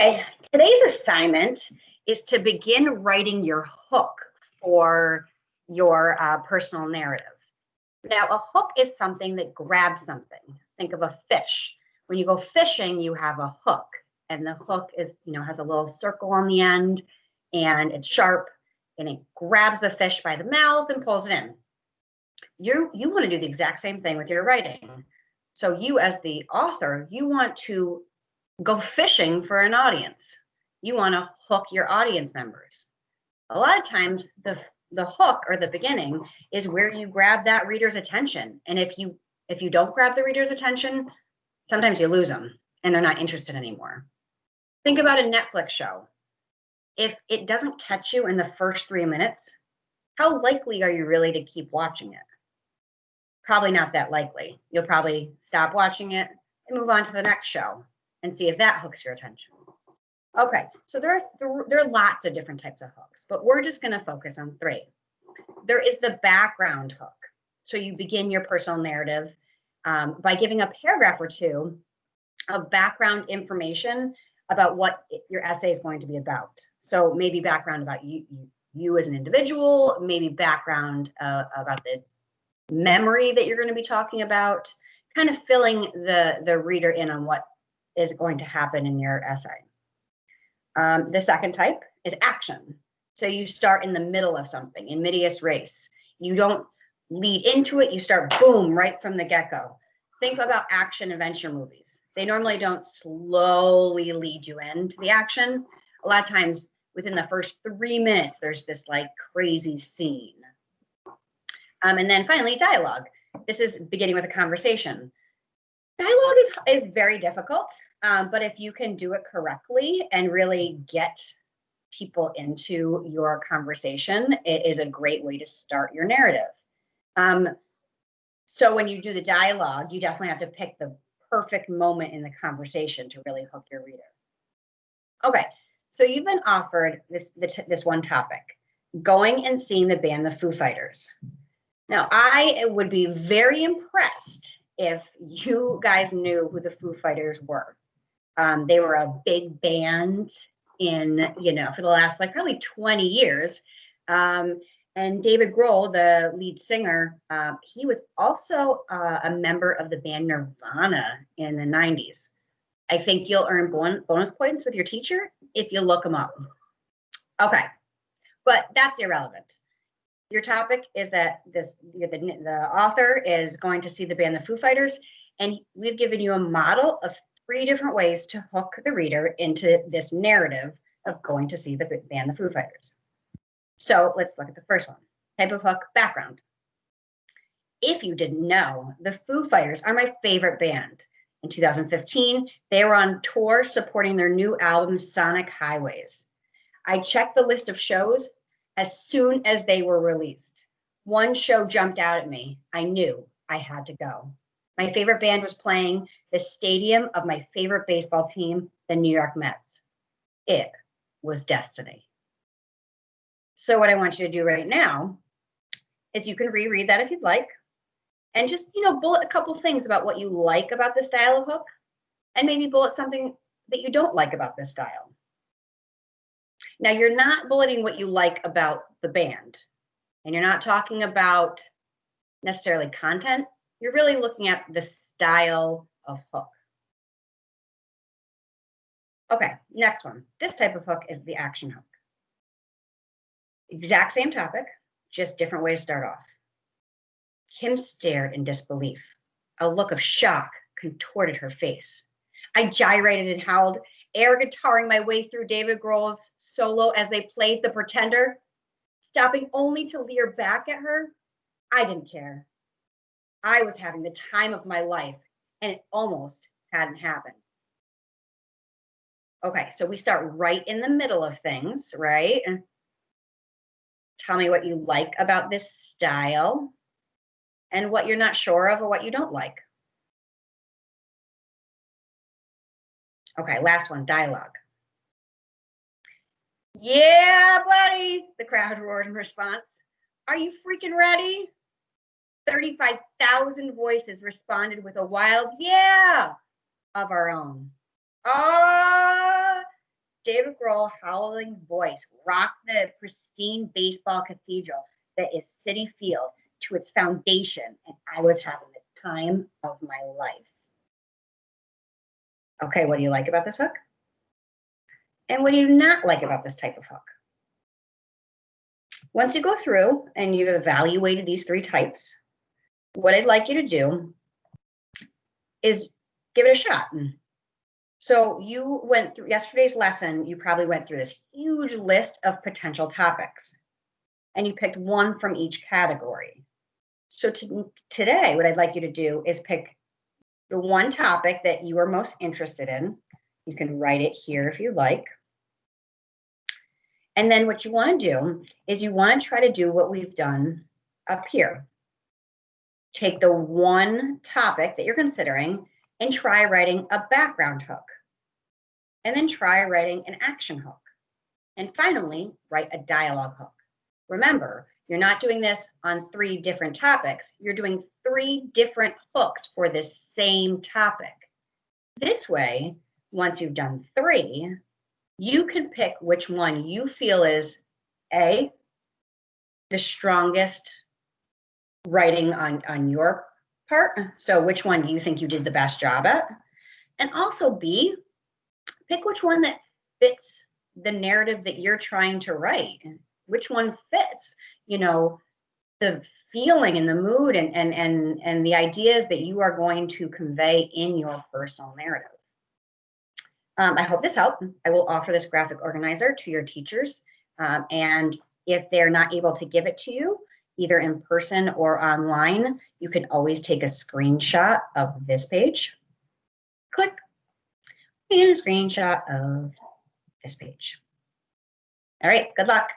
Okay, today's assignment is to begin writing your hook for your personal narrative. Now, a hook is something that grabs something. Think of a fish. When you go fishing, you have a hook, and the hook is, has a little circle on the end, and it's sharp, and it grabs the fish by the mouth and pulls it in. You want to do the exact same thing with your writing. So you, as the author, you want to go fishing for an audience. You want to hook your audience members. A lot of times the hook or the beginning is where you grab that reader's attention. And if you don't grab the reader's attention, sometimes you lose them and they're not interested anymore. Think about a Netflix show. If it doesn't catch you in the first 3 minutes, how likely are you really to keep watching it? Probably not that likely. You'll probably stop watching it and move on to the next show and see if that hooks your attention. Okay, so there are lots of different types of hooks, but we're just going to focus on 3. There is the background hook. So you begin your personal narrative by giving a paragraph or 2 of background information about what your essay is going to be about. So maybe background about you as an individual, maybe background about the memory that you're going to be talking about, kind of filling the reader in on what is going to happen in your essay. The second type is action. So you start in the middle of something, in medias res. You don't lead into it, you start boom, right from the get-go. Think about action adventure movies. They normally don't slowly lead you into the action. A lot of times within the first 3 minutes, there's this like crazy scene. And then finally, dialogue. This is beginning with a conversation. Dialogue is very difficult, but if you can do it correctly and really get people into your conversation, it is a great way to start your narrative. So when you do the dialogue, you definitely have to pick the perfect moment in the conversation to really hook your reader. Okay, so you've been offered this one topic, going and seeing the band, the Foo Fighters. Now, I would be very impressed if you guys knew who the Foo Fighters were. They were a big band in, for the last probably 20 years. And David Grohl, the lead singer, he was also a member of the band Nirvana in the 90s. I think you'll earn bonus points with your teacher if you look them up. Okay, but that's irrelevant. Your topic is that the author is going to see the band, the Foo Fighters, and we've given you a model of 3 different ways to hook the reader into this narrative of going to see the band, the Foo Fighters. So let's look at the first one. Type of hook, background. If you didn't know, the Foo Fighters are my favorite band. In 2015, they were on tour supporting their new album, Sonic Highways. I checked the list of shows as soon as they were released. One show jumped out at me. I knew I had to go. My favorite band was playing the stadium of my favorite baseball team, the New York Mets. It was destiny. So what I want you to do right now is you can reread that if you'd like, and just, bullet a couple things about what you like about this style of hook, and maybe bullet something that you don't like about this style. Now, you're not bulleting what you like about the band, and you're not talking about necessarily content. You're really looking at the style of hook. Okay, next one. This type of hook is the action hook. Exact same topic, just different way to start off. Kim stared in disbelief. A look of shock contorted her face. I gyrated and howled, air guitaring my way through David Grohl's solo as they played The Pretender, stopping only to leer back at her. I didn't care. I was having the time of my life, and it almost hadn't happened. Okay, so we start right in the middle of things, right? Tell me what you like about this style and what you're not sure of or what you don't like. Okay, last one, dialogue. Yeah, buddy, the crowd roared in response. Are you freaking ready? 35,000 voices responded with a wild yeah of our own. Dave Grohl howling voice rock the pristine baseball cathedral that is Citi Field to its foundation, and I was having the time of my life. Okay, what do you like about this hook? And what do you not like about this type of hook? Once you go through and you've evaluated these 3 types, what I'd like you to do is give it a shot. So you went through yesterday's lesson, you probably went through this huge list of potential topics, and you picked one from each category. So today, what I'd like you to do is pick the one topic that you are most interested in. You can write it here if you like. And then what you want to do is you want to try to do what we've done up here. Take the one topic that you're considering and try writing a background hook. And then try writing an action hook. And finally, write a dialogue hook. Remember, you're not doing this on 3 different topics. You're doing 3 different hooks for this same topic. This way, once you've done 3, you can pick which one you feel is A, the strongest writing on your part. So which one do you think you did the best job at? And also B, pick which one that fits the narrative that you're trying to write. Which one fits, you know, the feeling and the mood and the ideas that you are going to convey in your personal narrative. I hope this helped. I will offer this graphic organizer to your teachers. And if they're not able to give it to you, either in person or online, you can always take a screenshot of this page. Click, and a screenshot of this page. All right, good luck.